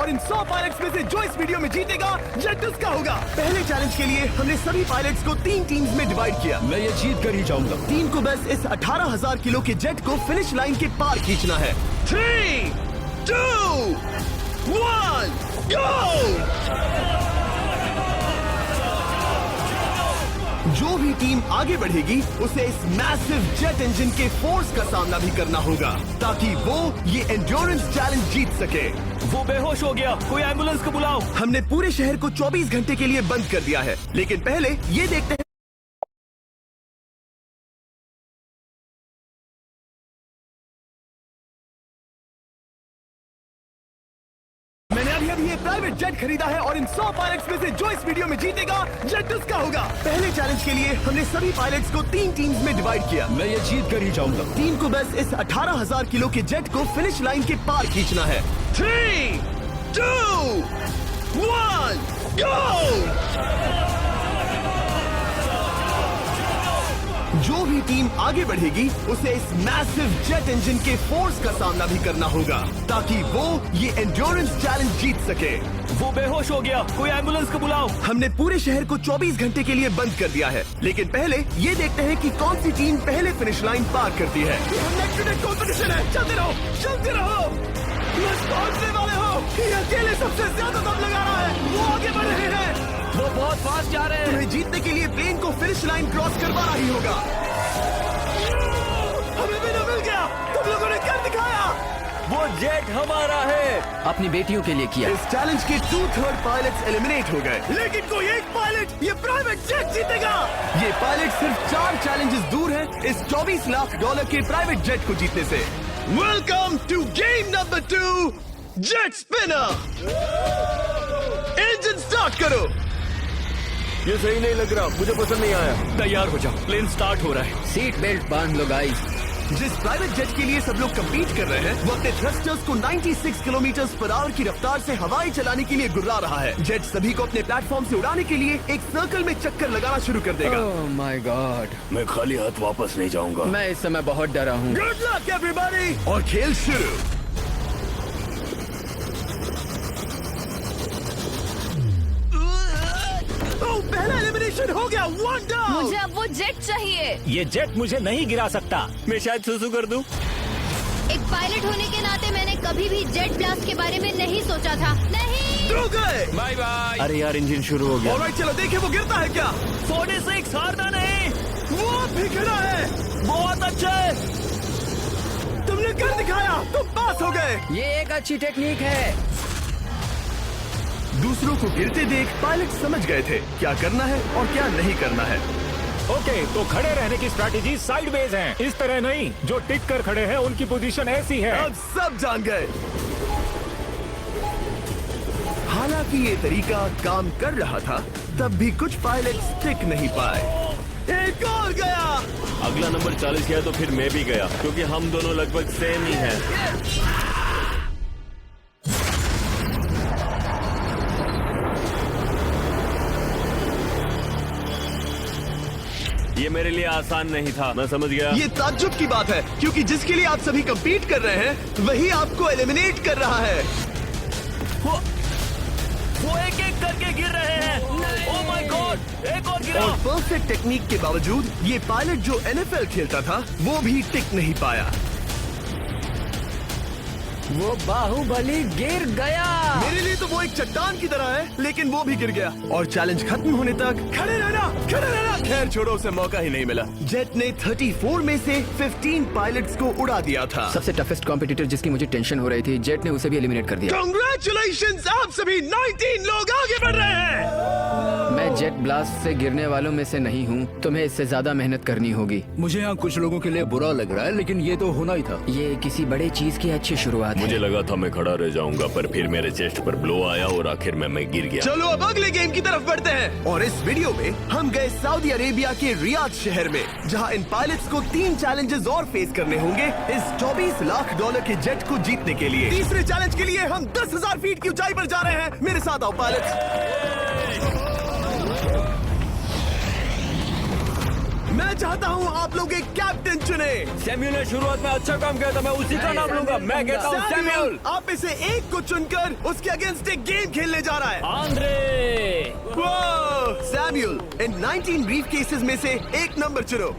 और इन 100 पायलट्स में से जो इस वीडियो में जीतेगा जेट उसका होगा। पहले चैलेंज के लिए हमने सभी पायलट्स को 3 टीम्स में डिवाइड किया। मैं ये जीत कर ही जाऊंगा। टीम को बस इस 18,000 किलो के जेट को फिनिश लाइन के पार खींचना है। 3, 2, 1, गो! जो भी टीम आगे बढ़ेगी उसे इस मैसिव जेट इंजन के फोर्स का सामना भी करना होगा ताकि वो ये एंड्योरेंस चैलेंज जीत सके। वो बेहोश हो गया, कोई एम्बुलेंस को बुलाओ। हमने पूरे शहर को 24 घंटे के लिए बंद कर दिया है, लेकिन पहले ये देखते हैं। मैंने अभी ये प्राइवेट जेट खरीदा है और इन 100 पायलट्स में से जो इस वीडियो में जीतेगा जेट उसका होगा। पहले चैलेंज के लिए हमने सभी पायलट्स को 3 टीम्स में डिवाइड किया। मैं ये जीत कर ही जाऊंगा। टीम को बस इस 18,000 किलो के जेट को फिनिश लाइन के पार खींचना है। 3, 2, 1, गो! जो भी टीम आगे बढ़ेगी उसे इस मैसिव जेट इंजन के फोर्स का सामना भी करना होगा ताकि वो ये एंड्योरेंस चैलेंज जीत सके। वो बेहोश हो गया, कोई एम्बुलेंस को बुलाओ। हमने पूरे शहर को 24 घंटे के लिए बंद कर दिया है, लेकिन पहले ये देखते हैं कि कौन सी टीम पहले फिनिश लाइन पार करती है। नेक टू नेक कॉम्पिटिशन है, चलते रहो, चलते रहो। बस पहुंचने वाले हो। ये अकेले सबसे ज्यादा दम लगा रहा है, वो आगे बढ़ रहे हैं। वो बहुत फास्ट जा रहे हैं। तुम्हें जीतने के लिए प्लेन को फिनिश लाइन क्रॉस करवाना ही होगा। हमें भी मिल गया, तुम लोगों ने कर दिखाया। वो जेट हमारा है। अपनी बेटियों के लिए किया। इस चैलेंज के 2/3 पायलट्स एलिमिनेट हो गए, लेकिन कोई एक पायलट ये प्राइवेट जेट जीतेगा। ये पायलट सिर्फ 4 चैलेंजेस दूर है इस $24 लाख के प्राइवेट जेट को जीतने से। Welcome to game number 2, jet spinner. Engine start करो। ये सही नहीं लग रहा, मुझे पसंद नहीं आया। तैयार हो जाओ, प्लेन स्टार्ट हो रहा है। सीट बेल्ट बांध लो गाइस। जिस प्राइवेट जेट के लिए सब लोग कम्पीट कर रहे हैं वो अपने थ्रस्टर्स को 96 किलोमीटर पर आवर की रफ्तार से हवाएं चलाने के लिए गुर्रा रहा है। जेट सभी को अपने प्लेटफॉर्म से उड़ाने के लिए एक सर्कल में चक्कर लगाना शुरू कर देगा। ओह माय गॉड, मैं खाली हाथ वापस नहीं जाऊंगा। मैं इस समय बहुत डरा हूँ। गुड लक एवरीबॉडी, और खेल शुरू। पहला एलिमिनेशन हो गया, 1 डाउन। मुझे अब वो जेट चाहिए। ये जेट मुझे नहीं गिरा सकता। मैं शायद सुसु कर दूं। एक पायलट होने के नाते मैंने कभी भी जेट ब्लास्ट के बारे में नहीं सोचा था। नहीं। दो गए। Bye bye. अरे यार, इंजन शुरू हो गया। ऑलराइट, चलो देखें वो गिरता है क्या। 46 हारना नहीं। वो भी खड़ा है। बहुत अच्छा है। तुमने कर दिखाया, तुम पास हो गए। ये एक अच्छी टेक्निक है। दूसरों को गिरते देख पायलट समझ गए थे क्या करना है और क्या नहीं करना है। ओके, तो खड़े रहने की स्ट्रैटेजी साइडवेज है, इस तरह नहीं। जो टिक कर खड़े हैं उनकी पोजीशन ऐसी है। अब सब जान गए। हालांकि ये तरीका काम कर रहा था, तब भी कुछ पायलट टिक नहीं पाए। एक और गया। अगला नंबर 40 गया तो फिर मैं भी गया, क्योंकि हम दोनों लगभग सेम ही हैं। ये मेरे लिए आसान नहीं था, मैं समझ गया। ये ताज्जुब की बात है, क्योंकि जिसके लिए आप सभी कंपीट कर रहे हैं वही आपको एलिमिनेट कर रहा है। वो एक एक करके गिर रहे हैं। ओह माय गॉड, एक और गिरा। और परफेक्ट टेक्निक के बावजूद ये पायलट जो NFL खेलता था वो भी टिक नहीं पाया। वो बाहुबली गिर गया। मेरे लिए तो वो एक चट्टान की तरह है, लेकिन वो भी गिर गया। और चैलेंज खत्म होने तक खड़े रहना, खड़े रहना। खैर छोड़ो, उसे मौका ही नहीं मिला। जेट ने 34 में से 15 पायलट्स को उड़ा दिया था। सबसे टफेस्ट कॉम्पिटिटर जिसकी मुझे टेंशन हो रही थी, जेट ने उसे भी एलिमिनेट कर दिया। कांग्रेचुलेशंस, आप सभी 19 लोग आगे बढ़ रहे हैं। मैं जेट ब्लास्ट से गिरने वालों में से नहीं हूँ, तुम्हें इससे ज्यादा मेहनत करनी होगी। मुझे यहाँ कुछ लोगों के लिए बुरा लग रहा है, लेकिन ये तो होना ही था। ये किसी बड़े चीज की अच्छी शुरुआत है। मुझे लगा था मैं खड़ा रह जाऊंगा, पर फिर मेरे चेस्ट पर ब्लो आया और आखिर में मैं गिर गया। चलो अब अगले गेम की तरफ बढ़ते हैं। और इस वीडियो में हम गए सऊदी अरेबिया के रियाद शहर में, जहां इन पायलट्स को 3 चैलेंजेस और फेस करने होंगे इस $24 लाख के जेट को जीतने के लिए। तीसरे चैलेंज के लिए हम 10,000 फीट की ऊंचाई पर जा रहे हैं। मेरे साथ आओ पायलट्स। मैं चाहता हूँ आप लोग एक कैप्टन चुने। सैम्यूल ने शुरुआत में अच्छा काम किया था, मैं उसी का नाम लूंगा। मैं कहता हूँ सैम्यूल। आप में से एक को चुनकर उसके अगेंस्ट एक गेम खेलने जा रहा है। आंद्रे। सैम्यूल, इन 19 ब्रीफ केसेस में से एक नंबर चुनो।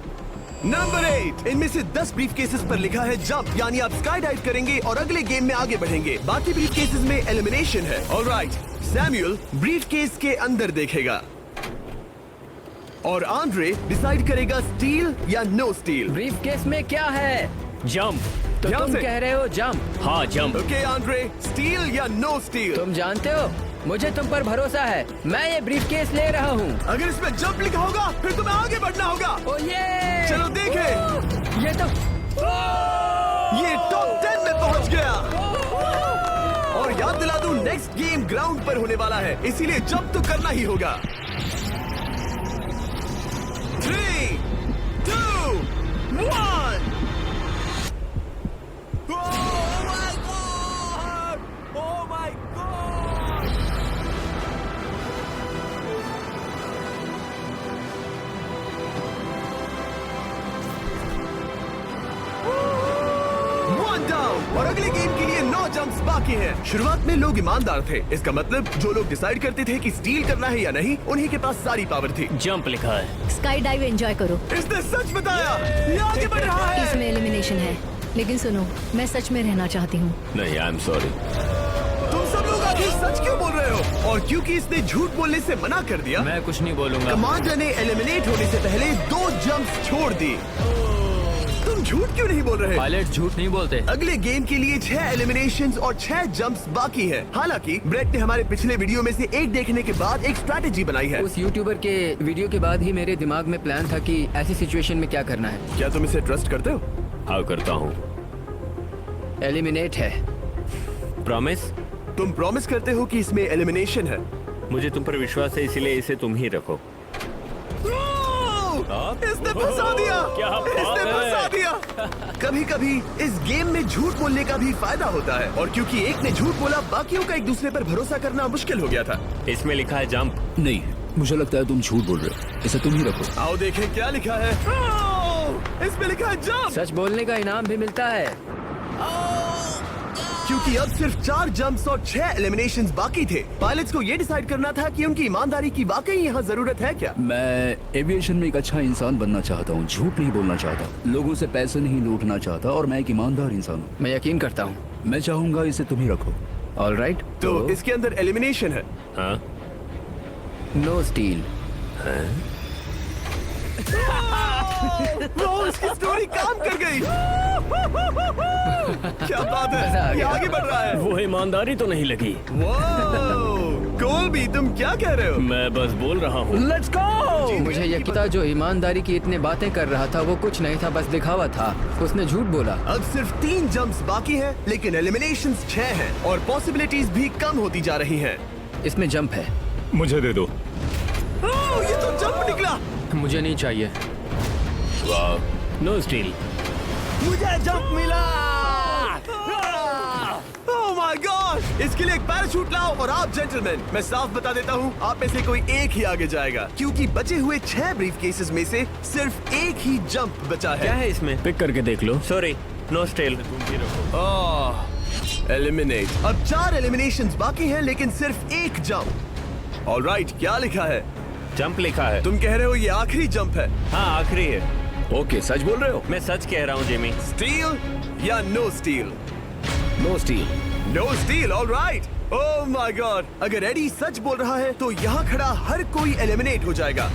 नंबर 8। इनमें से 10 ब्रीफ केसेस पर लिखा है जंप, यानी आप स्काई डाइव करेंगे और अगले गेम में आगे बढ़ेंगे। बाकी ब्रीफ केसेस में एलिमिनेशन है। ऑलराइट, सैम्यूल ब्रीफ केस के अंदर देखेगा और आंद्रे डिसाइड करेगा स्टील या नो स्टील। ब्रीफ केस में क्या है? जंप। तो ध्यान तुम से। कह रहे हो जंप। हाँ जंप। ओके आंद्रे, स्टील या नो स्टील? तुम जानते हो मुझे तुम पर भरोसा है। मैं ये ब्रीफ केस ले रहा हूँ। अगर इसमें जंप लिखा होगा फिर तुम्हें आगे बढ़ना होगा। ओ ये चलो देखें। ये तो ये टॉप 10 में पहुंच गया। और याद दिला दूं, नेक्स्ट गेम ग्राउंड पर होने वाला है, इसीलिए जंप तो करना ही होगा। 3, 2, 1। और अगले गेम के लिए 9 जंप्स बाकी हैं। शुरुआत में लोग ईमानदार थे, इसका मतलब जो लोग डिसाइड करते थे कि स्टील करना है या नहीं, उन्हीं के पास सारी पावर थी। जंप लिखा है। स्काई डाइव एंजॉय करो। इसने सच बताया, ये आगे बढ़ रहा है। इसमें एलिमिनेशन है, लेकिन सुनो, मैं सच में रहना चाहती हूँ। नहीं, आई एम सॉरी। तुम सब लोग आखिर सच क्यों बोल रहे हो? और क्योंकि इसने झूठ बोलने से मना कर दिया, मैं कुछ नहीं बोलूंगा। कमांडर ने एलिमिनेट होने से पहले 2 जंप्स छोड़ दी। तुम झूठ क्यों नहीं बोल रहे? पायलट झूठ नहीं बोलते। अगले गेम के लिए 6 एलिमिनेशंस और 6 जंप्स बाकी हैं। हालांकि ब्रेट ने हमारे पिछले वीडियो में से एक देखने के बाद एक स्ट्रैटेजी बनाई है। उस यूट्यूबर के वीडियो के बाद ही मेरे दिमाग में प्लान था कि ऐसी सिचुएशन में क्या करना है। क्या तुम इसे ट्रस्ट करते हो? हाँ करता हूँ। एलिमिनेट है। प्रॉमिस? तुम प्रॉमिस करते हो कि इसमें एलिमिनेशन है? मुझे तुम पर विश्वास है, इसीलिए इसे तुम ही रखो। इसने फंसा दिया। क्या बात इसने है। फंसा दिया। कभी-कभी इस गेम में झूठ बोलने का भी फायदा होता है, और क्योंकि एक ने झूठ बोला, बाकियों का एक दूसरे पर भरोसा करना मुश्किल हो गया था। इसमें लिखा है जंप। नहीं, मुझे लगता है तुम झूठ बोल रहे हो। इसे तुम ही रखो। आओ देखें क्या लिखा है। इसमें लिखा है जंप। सच बोलने का इनाम भी मिलता है। क्योंकि अब सिर्फ 4 जंप्स और 6 एलिमिनेशंस बाकी थे। पायलट्स को ये डिसाइड करना था कि उनकी ईमानदारी की वाकई यहाँ जरूरत है क्या। मैं एविएशन में एक अच्छा इंसान बनना चाहता हूँ, झूठ नहीं बोलना चाहता, लोगों से पैसे नहीं लूटना चाहता, और मैं एक ईमानदार इंसान हूँ। मैं यकीन करता हूँ। मैं चाहूंगा इसे तुम ही रखो। ऑल राइट, तो इसके अंदर एलिमिनेशन है। हाँ। No steel. इसकी स्टोरी काम कर गई। क्या बात मजा आ है, ये गया। आगे बढ़ रहा है। वो ईमानदारी तो नहीं लगी। कोलबी, तुम क्या कह रहे हो? मैं बस बोल रहा हूँ। Let's go. मुझे यकीन था जो ईमानदारी की इतनी बातें कर रहा था वो कुछ नहीं था, बस दिखावा था। उसने झूठ बोला। अब सिर्फ 3 जंप्स बाकी हैं, लेकिन एलिमिनेशंस 6 हैं और पॉसिबिलिटीज भी कम होती जा रही हैं। इसमें जंप है। मुझे दे दो। ये तो जंप निकला। मुझे नहीं चाहिए। No steel. मुझे जंप मिला। ओह माय गॉड! इसके लिए एक पैराशूट लाओ। और आप जेंटलमैन, मैं साफ बता देता हूँ, आप में से कोई एक ही आगे जाएगा, क्योंकि बचे हुए 6 ब्रीफ केसेस में से सिर्फ एक ही जंप बचा क्या है। है इसमें? पिक करके देख लो। Sorry, no steal. एलिमिनेट। अब 4 एलिमिनेशंस बाकी हैं, लेकिन सिर्फ एक जंप। ऑलराइट, क्या लिखा है? जंप लिखा है। तुम कह रहे हो ये आखिरी जंप है? हाँ, आखिरी है। ओके, सच बोल रहे हो? मैं सच कह रहा हूँ जिमी। स्टील या no steal? No steal. No steal, alright. Oh my god! अगर एडी सच बोल रहा है तो यहाँ खड़ा हर कोई एलिमिनेट हो जाएगा।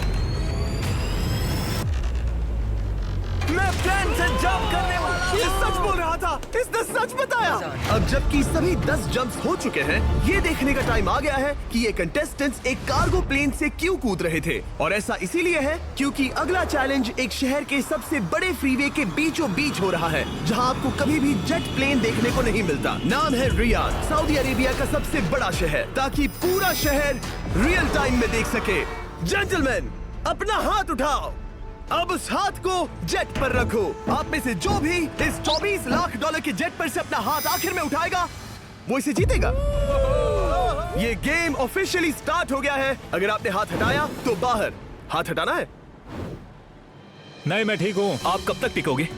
मैं प्लान से जंप करने वाला। ये सच बोल रहा था, इसने सच बताया। अब जबकि सभी 10 जंप्स हो चुके हैं, ये देखने का टाइम आ गया है कि ये कंटेस्टेंट्स एक कार्गो प्लेन से क्यों कूद रहे थे। और ऐसा इसीलिए है क्योंकि अगला चैलेंज एक शहर के सबसे बड़े फ्रीवे के बीचों बीच हो रहा है, जहां आपको कभी भी जेट प्लेन देखने को नहीं मिलता। नाम है रियाद, सऊदी अरेबिया का सबसे बड़ा शहर, ताकि पूरा शहर रियल टाइम में देख सके। जेंटलमैन, अपना हाथ उठाओ। अब उस हाथ को जेट पर रखो। आप में से जो भी इस $24 लाख के जेट पर से अपना हाथ आखिर में उठाएगा, वो इसे जीतेगा। ये गेम ऑफिशियली स्टार्ट हो गया है। अगर आपने हाथ हटाया तो बाहर। हाथ हटाना है। नहीं मैं ठीक हूँ। आप कब तक टिकोगे?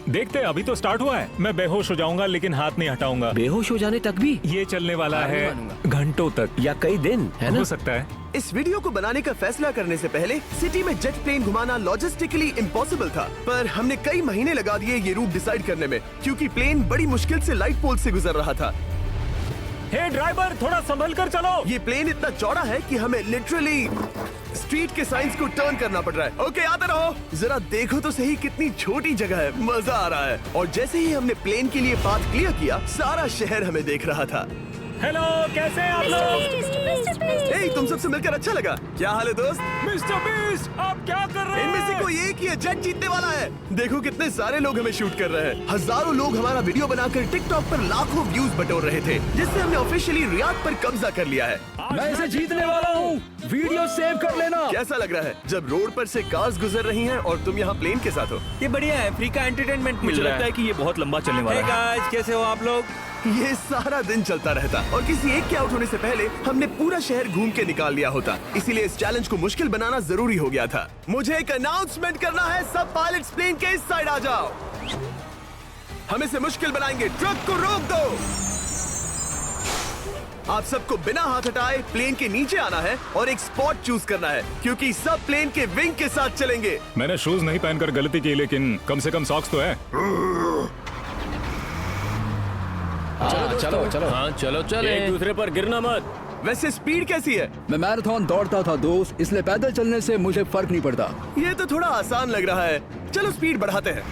देखते हैं, अभी तो स्टार्ट हुआ है। मैं बेहोश हो जाऊंगा लेकिन हाथ नहीं हटाऊंगा। बेहोश हो जाने तक भी? ये चलने वाला हार नहीं है मानूंगा। घंटों तक, या कई दिन, है ना? हो सकता है। इस वीडियो को बनाने का फैसला करने से पहले सिटी में जेट प्लेन घुमाना लॉजिस्टिकली इम्पॉसिबल था, पर हमने कई महीने लगा दिए ये रूट डिसाइड करने में, क्योंकि प्लेन बड़ी मुश्किल से लाइट पोल से गुजर रहा था। हे ड्राइवर, थोड़ा संभल कर चलो। ये प्लेन इतना चौड़ा है कि हमें लिटरली स्ट्रीट के साइंस को टर्न करना पड़ रहा है। ओके, आते रहो। जरा देखो तो सही कितनी छोटी जगह है, मजा आ रहा है। और जैसे ही हमने प्लेन के लिए पाथ क्लियर किया, सारा शहर हमें देख रहा था। हेलो, कैसे हैं आप लोग? ए, तुम सबसे मिलकर अच्छा लगा। क्या हाल है दोस्त? मिस्टर बीस्ट, आप क्या कर रहे इनमें से हैं? कोई एक ही है जेट जीतने वाला है। देखो कितने सारे लोग हमें शूट कर रहे हैं। हजारों लोग हमारा वीडियो बनाकर टिकटॉक पर लाखों व्यूज बटोर रहे थे, जिससे हमने ऑफिशियली रियाद पर कब्जा कर लिया है। मैं इसे जीतने वाला हूँ। वीडियो सेव कर लेना। कैसा लग रहा है जब रोड पर से कार्स गुजर रही हैं और तुम यहाँ प्लेन के साथ हो? ये बढ़िया है, फ्री का एंटरटेनमेंट मिल मुझे रहा लगता है है। कि ये बहुत लंबा चलने वाला Hey guys, कैसे हो आप लोग? ये सारा दिन चलता रहता और किसी एक के आउट होने से पहले हमने पूरा शहर घूम के निकाल लिया होता। इसीलिए इस चैलेंज को मुश्किल बनाना जरूरी हो गया था। मुझे एक अनाउंसमेंट करना है, सब पायलट्स प्लेन के इस साइड आ जाओ। हम इसे मुश्किल बनाएंगे, ट्रक को रोक दो। आप सबको बिना हाथ हटाए प्लेन के नीचे आना है और एक स्पॉट चूज करना है, क्योंकि सब प्लेन के विंग के साथ चलेंगे। मैंने शूज नहीं पहनकर गलती की, लेकिन कम से कम सॉक्स तो है। चलो चलो। हाँ चलो चले। एक दूसरे पर गिरना मत। वैसे स्पीड कैसी है? मैं मैराथन दौड़ता था दोस्त, इसलिए पैदल चलने से मुझे फर्क नहीं पड़ता। ये तो थोड़ा आसान लग रहा है। चलो स्पीड बढ़ाते हैं।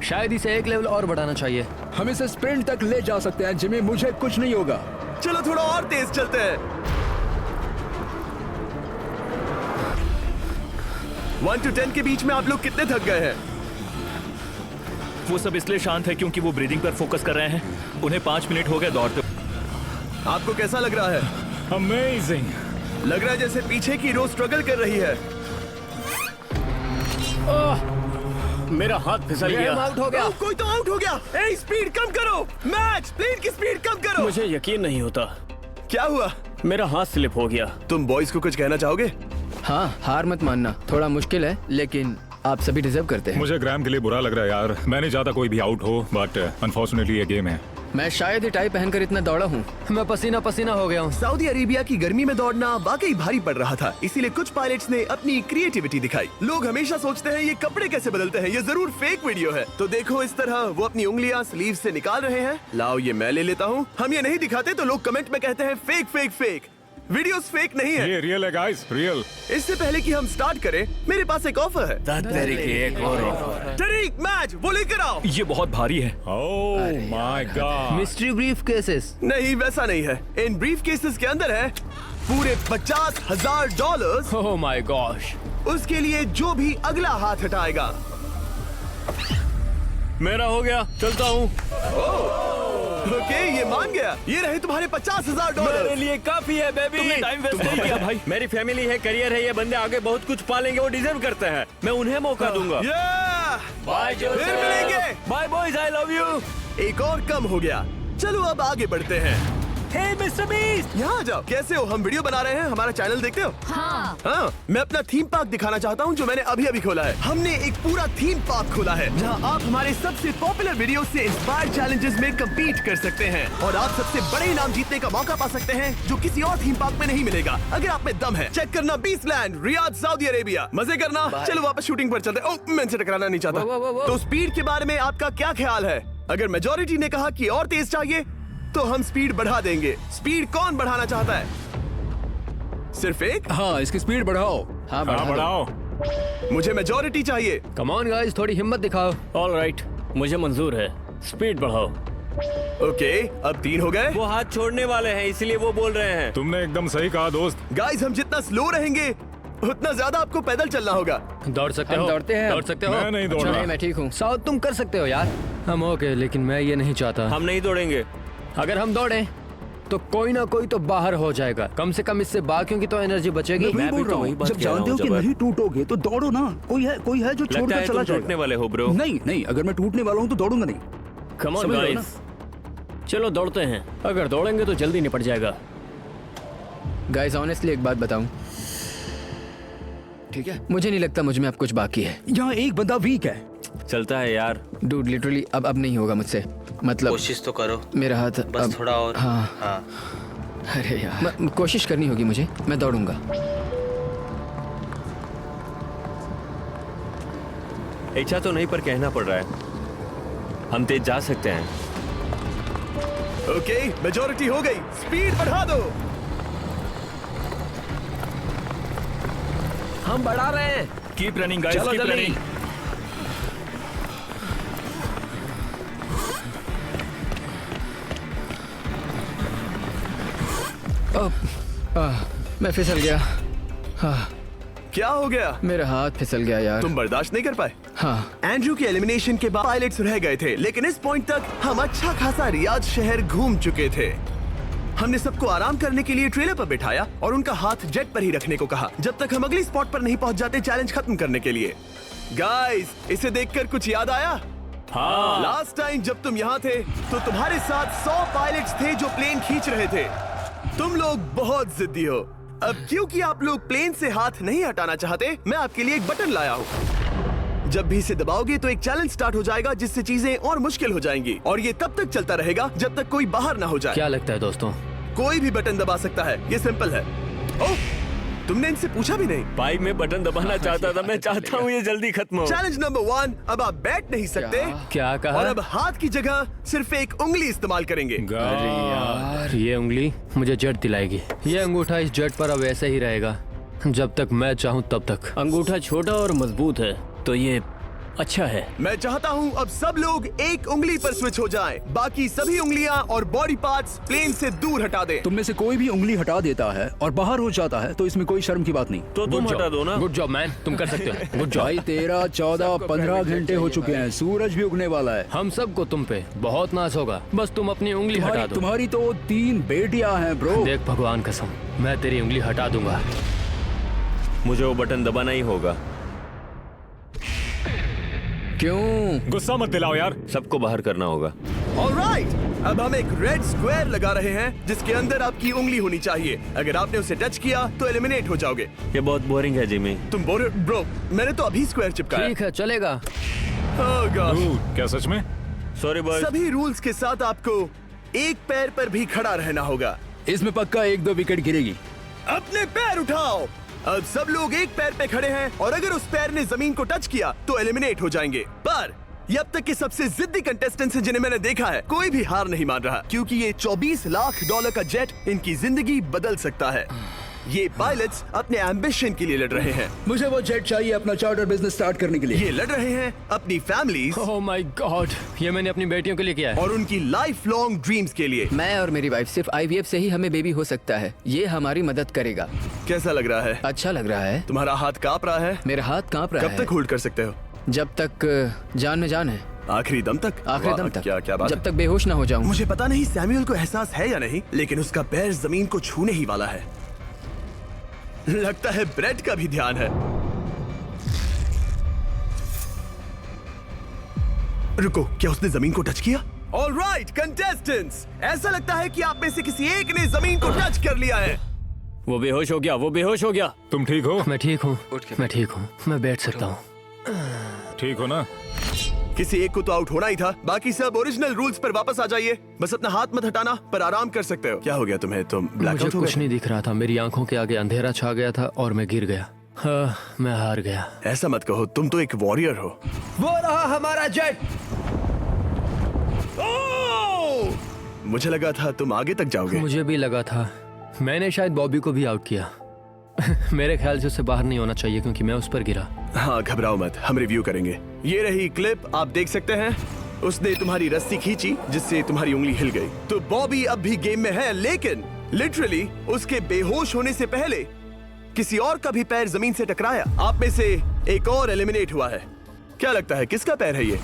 शायद इसे एक लेवल और बढ़ाना चाहिए। हम इसे स्प्रिंट तक ले जा सकते हैं जिमी, मुझे कुछ नहीं होगा। चलो थोड़ा और तेज चलते हैं। 1 to 10 के बीच में आप लोग कितने थक गए हैं? वो सब इसलिए शांत है क्योंकि वो ब्रीदिंग पर फोकस कर रहे हैं। उन्हें 5 मिनट हो गए दौड़ते। आपको कैसा लग रहा है? अमेजिंग। लग रहा है जैसे पीछे की रो स्ट्रगल कर रही है। मेरा हाथ फिसल गया। आउट हो गया। ओह, कोई तो आउट हो गया। ए, स्पीड कम करो। मैक्स, प्लेन की स्पीड कम करो। मुझे यकीन नहीं होता, क्या हुआ? मेरा हाथ स्लिप हो गया। तुम बॉयज को कुछ कहना चाहोगे? हाँ, हार मत मानना। थोड़ा मुश्किल है लेकिन आप सभी डिजर्व करते हैं। मुझे ग्राम के लिए बुरा लग रहा है यार। मैं नहीं चाहता कोई भी आउट हो, बट अनफॉर्चुनेटली ये गेम है। मैं शायद ही टाई पहनकर इतना दौड़ा हूँ। मैं पसीना पसीना हो गया हूँ। सऊदी अरेबिया की गर्मी में दौड़ना वाकई भारी पड़ रहा था, इसीलिए कुछ पायलट्स ने अपनी क्रिएटिविटी दिखाई। लोग हमेशा सोचते हैं ये कपड़े कैसे बदलते हैं, ये जरूर फेक वीडियो है। तो देखो इस तरह वो अपनी उंगलियां स्लीव से निकाल रहे हैं। लाओ ये मैं ले लेता हूँ। हम ये नहीं दिखाते तो लोग कमेंट में कहते हैं fake fake fake. Videos fake नहीं है। ये रियल है गाइस, रियल। इससे पहले कि हम स्टार्ट करें, मेरे पास एक ऑफर है। तरीक, मैच वो लेकर आओ। ये बहुत भारी है। ओह my God. Mystery brief cases. नहीं, वैसा नहीं है। इन ब्रीफ केसेस के अंदर है पूरे $50,000। Oh my gosh. उसके लिए जो भी अगला हाथ हटाएगा। मेरा हो गया, चलता हूँ। ओके, ये मान गया। ये रहे तुम्हारे $50,000। मेरे लिए काफी है बेबी। तुमने टाइम वेस्ट नहीं किया भाई। मेरी फैमिली है, करियर है, ये बंदे आगे बहुत कुछ पालेंगे, वो डिजर्व करते हैं। मैं उन्हें मौका दूंगा। बाय फिर मिलेंगे। Bye boys, I love you. एक और कम हो गया। चलो अब आगे बढ़ते हैं। हे मिस्टर बीस्ट। यहाँ आ जाओ। कैसे हो? हम वीडियो बना रहे हैं, हमारा चैनल देखते हो? हाँ, मैं अपना थीम पार्क दिखाना चाहता हूँ जो मैंने अभी अभी खोला है। हमने एक पूरा थीम पार्क खोला है जहाँ आप हमारे सबसे पॉपुलर वीडियो से इंस्पायर्ड चैलेंजेस में कम्पीट कर सकते हैं और आप सबसे बड़े इनाम जीतने का मौका पा सकते हैं जो किसी और थीम पार्क में नहीं मिलेगा। अगर आप में दम है, चेक करना beast land, Riyadh, Saudi Arabia. मजे करना। चलो वापस शूटिंग पर चलते हैं। ओह, मैं इनसे टकराना नहीं चाहता। तो स्पीड के बारे में आपका क्या ख्याल है? अगर मेजोरिटी ने कहा कि और तेज चाहिए तो हम स्पीड बढ़ा देंगे। स्पीड कौन बढ़ाना चाहता है? सिर्फ एक? हाँ, इसकी स्पीड बढ़ाओ। हाँ, हाँ बढ़ाओ। मुझे मेजोरिटी चाहिए। कम ऑन गाइस, थोड़ी हिम्मत दिखाओ। ऑल राइट, मुझे मंजूर है। स्पीड बढ़ाओ। ओके, अब 3 हो गए। वो हाथ छोड़ने वाले हैं, इसलिए वो बोल रहे हैं। तुमने एकदम सही कहा दोस्त। गाइस, हम जितना स्लो रहेंगे उतना ज्यादा आपको पैदल चलना होगा। दौड़ सकते हम हो? दौड़ते हैं। दौड़ सकते हो? मैं नहीं दौड़ अच्छा, रहा। नहीं, मैं ठीक हूँ। साउथ तुम कर सकते हो यार। हम ओके, लेकिन मैं ये नहीं चाहता। हम नहीं दौड़ेंगे। अगर हम दौड़े तो कोई ना कोई तो बाहर हो जाएगा। कम से कम इससे बाकियों की तो एनर्जी बचेगी। मैं बोल रहा हूँ, जब जानते हो कि नहीं टूटोगे तो दौड़ो ना। कोई है जो लगता छोड़कर है चला तुम टूटने जाएगा। वाले हो ब्रो। नहीं, अगर मैं टूटने वाला हूँ तो दौड़ूंगा नहीं। कम ऑन समझ रहे हो गाइस, चलो दौड़ते हैं। अगर दौड़ेंगे तो जल्दी निपट जाएगा। गाइस ऑनेस्टली एक बात बताऊं, ठीक है, मुझे नहीं लगता मुझ में अब कुछ बाकी है। यहाँ एक बंदा वीक है। चलता है यार। डूड लिटरली अब नहीं होगा मुझसे, मतलब कोशिश तो करो, मेरा हाथ बस अब, थोड़ा और। हाँ। अरे यार, कोशिश करनी होगी मुझे, मैं दौड़ूंगा। इच्छा तो नहीं पर कहना पड़ रहा है। हम तेज जा सकते हैं। ओके, मेजॉरिटी हो गई, स्पीड बढ़ा दो। हम बढ़ा रहे हैं। Keep running guys, keep running. मैं फिसल गया। क्या हो गया? मेरा हाथ फिसल गया यार। तुम बर्दाश्त नहीं कर पाए? हाँ। एंड्रू के एलिमिनेशन के बाद पायलट्स रह गए थे, लेकिन इस पॉइंट तक हम अच्छा खासा रियाद शहर घूम चुके थे। हमने सबको आराम करने के लिए ट्रेलर पर बिठाया और उनका हाथ जेट पर ही रखने को कहा जब तक हम अगली स्पॉट पर नहीं पहुंच जाते चैलेंज खत्म करने के लिए। गाइस, इसे देखकर कुछ याद आया? हाँ। लास्ट टाइम जब तुम यहाँ थे तो तुम्हारे साथ 100 पायलट्स थे जो प्लेन खींच रहे थे। तुम लोग बहुत जिद्दी हो। अब क्योंकि आप लोग प्लेन से हाथ नहीं हटाना चाहते, मैं आपके लिए एक बटन लाया हूँ। जब भी इसे दबाओगे तो एक चैलेंज स्टार्ट हो जाएगा जिससे चीजें और मुश्किल हो जाएंगी, और ये तब तक चलता रहेगा जब तक कोई बाहर ना हो जाए। क्या लगता है दोस्तों? कोई भी बटन दबा सकता है, ये सिंपल है। ओह, तुमने इनसे पूछा भी नहीं। भाई मैं बटन दबाना चाहता था, मैं चाहता हूँ ये जल्दी खत्म हो। चैलेंज नंबर 1, अब आप बैठ नहीं सकते। क्या कहा? और अब हाथ की जगह सिर्फ एक उंगली इस्तेमाल करेंगे। अरे यार, ये उंगली मुझे जट दिलाएगी। ये अंगूठा इस जट पर अब ऐसे ही रहेगा जब तक मैं चाहूँ तब तक। अंगूठा छोटा और मजबूत है तो ये अच्छा है। मैं चाहता हूँ अब सब लोग एक उंगली पर स्विच हो जाएं, बाकी सभी उंगलियां और बॉडी पार्ट्स प्लेन से दूर हटा दें। तुम में से कोई भी उंगली हटा देता है और बाहर हो जाता है तो इसमें कोई शर्म की बात नहीं। तो तुम हटा दो ना। गुड जॉब मैन, तुम कर सकते हो। Good job. भाई 13, 14, 15 घंटे हो चुके हैं, सूरज भी उगने वाला है। हम सबको तुम पे बहुत नाज होगा, बस तुम अपनी उंगली हटा दो। तुम्हारी तो 3 बेटियां हैं ब्रो। देख भगवान कसम, मैं तेरी उंगली हटा दूंगा। मुझे वो बटन दबाना ही होगा। क्यों? गुस्सा मत दिलाओ यार। सबको बाहर करना होगा। ऑलराइट, अब हम एक रेड स्क्वायर लगा रहे हैं जिसके अंदर आपकी उंगली होनी चाहिए। अगर आपने उसे टच किया तो एलिमिनेट हो जाओगे। ये बहुत बोरिंग है जिमी। तुम ब्रो, मैंने तो अभी स्क्वायर चिपकाया। ठीक है, चलेगा। Oh gosh। क्या सच में? Sorry boys. सभी रूल्स के साथ आपको एक पैर पर भी खड़ा रहना होगा। इसमें पक्का 1-2 विकेट गिरेगी। अपने पैर उठाओ। अब सब लोग एक पैर पे खड़े हैं और अगर उस पैर ने जमीन को टच किया तो एलिमिनेट हो जाएंगे। पर ये अब तक के सबसे जिद्दी कंटेस्टेंट्स हैं जिन्हें मैंने देखा है। कोई भी हार नहीं मान रहा क्योंकि ये $24 लाख का जेट इनकी जिंदगी बदल सकता है। ये पायलट्स अपने एम्बिशन के लिए लड़ रहे हैं। मुझे वो जेट चाहिए अपना चार्टर बिजनेस स्टार्ट करने के लिए। ये लड़ रहे हैं अपनी फैमिलीज ओह माय गॉड, ये मैंने अपनी बेटियों के लिए किया है। और उनकी लाइफ लॉन्ग ड्रीम्स के लिए। मैं और मेरी वाइफ सिर्फ IVF से ही हमें बेबी हो सकता है। ये हमारी मदद करेगा। कैसा लग रहा है? अच्छा लग रहा है। तुम्हारा हाथ कांप रहा है? मेरा हाथ कांप रहा कब तक होल्ड कर सकते हो? जब तक जान में जान है। आखिरी दम तक? आखिरी वाह, दम तक। क्या बात जब है। तक बेहोश ना हो जाऊं। मुझे पता नहीं सैमुअल को एहसास है या नहीं, लेकिन उसका पैर जमीन को छूने ही वाला है। लगता है ब्रेड का भी ध्यान है। रुको, क्या उसने जमीन को टच किया? ऑलराइट कंटेस्टेंट्स, ऐसा लगता है कि आप में से किसी एक ने जमीन को टच कर लिया है। वो बेहोश हो गया, वो बेहोश हो गया। तुम ठीक हो? मैं ठीक हूँ, मैं ठीक हूँ, मैं बैठ सकता हूँ। ठीक हो ना? किसी एक को तो आउट होना ही था। बाकी सब ओरिजिनल रूल्स पर वापस आ जाइए। बस अपना हाथ मत हटाना, पर आराम कर सकते हो। क्या हो गया तुम्हें? तुम मुझे ब्लैकआउट हो कुछ गए? नहीं दिख रहा था, मेरी आंखों के आगे अंधेरा छा गया था और मैं गिर गया। हाँ, मैं हार गया। ऐसा मत कहो, तुम तो एक वॉरियर हो। वो रहा हमारा जेट। मुझे लगा था तुम आगे तक जाओगे। मुझे भी लगा था। मैंने शायद बॉबी को भी आउट किया। मेरे ख्याल से उसे बाहर नहीं होना चाहिए क्योंकि मैं उस पर गिरा। हाँ, घबराओ मत, हम रिव्यू करेंगे। ये रही क्लिप, आप देख सकते हैं। उसने तुम्हारी रस्सी खींची जिससे तुम्हारी उंगली हिल गई। तो बॉबी अब भी गेम में है, लेकिन लिटरली उसके बेहोश होने से पहले किसी और का भी पैर जमीन से टकराया। आप में से एक और एलिमिनेट हुआ है। क्या लगता है किसका पैर है ये?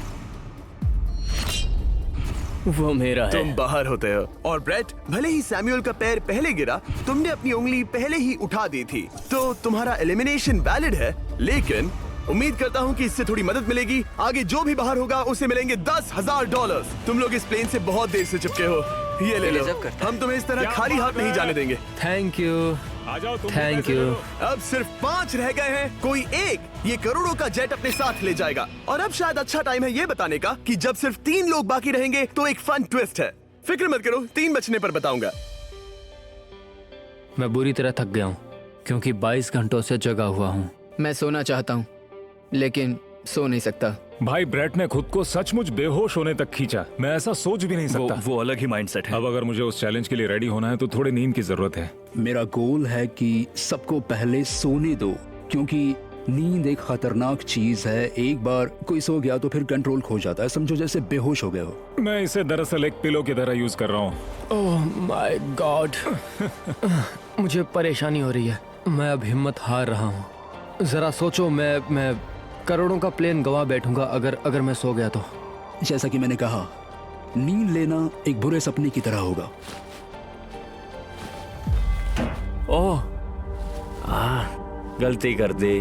वो मेरा है। तुम बाहर होते हो। और ब्रेट, भले ही सैमुअल का पैर पहले गिरा, तुमने अपनी उंगली पहले ही उठा दी थी, तो तुम्हारा एलिमिनेशन वैलिड है। लेकिन उम्मीद करता हूँ कि इससे थोड़ी मदद मिलेगी। आगे जो भी बाहर होगा उसे मिलेंगे $10,000। तुम लोग इस प्लेन से बहुत देर से चिपके हो। ये ले लो, हम तुम्हें इस तरह खाली हाथ नहीं जाने देंगे। Thank you. आ जाओ तुम। थैंक पैसे ले यू। लो। अब सिर्फ 5 रह गए हैं, कोई एक ये करोड़ों का जेट अपने साथ ले जाएगा। और अब शायद अच्छा टाइम है ये बताने का कि जब सिर्फ 3 लोग बाकी रहेंगे तो एक फन ट्विस्ट है। फिक्र मत करो, 3 बचने पर बताऊंगा। मैं बुरी तरह थक गया हूँ क्योंकि 22 घंटों से जगा हुआ हूँ। मैं सोना चाहता हूँ लेकिन सो नहीं सकता। भाई ब्रेट ने खुद को सचमुच बेहोश होने तक खींचा। मैं ऐसा सोच भी नहीं सकता। वो अलग ही माइंडसेट है। अब अगर मुझे उस चैलेंज के लिए रेडी होना है तो थोड़ी नींद की जरूरत है। मेरा गोल है कि सबको पहले सोने दो, क्योंकि नींद एक खतरनाक चीज है। एक बार कोई सो गया तो फिर कंट्रोल खो जाता है, समझो जैसे बेहोश हो गए हो। मैं इसे दरअसल एक पिलो की तरह यूज कर रहा हूँ। ओह माय गॉड, मुझे परेशानी हो रही है। मैं अब हिम्मत हार रहा हूँ। जरा सोचो, मैं करोड़ों का प्लेन गवा बैठूंगा अगर मैं सो गया तो। जैसा कि मैंने कहा, नींद लेना एक बुरे सपने की तरह होगा। ओह, गलती कर दी।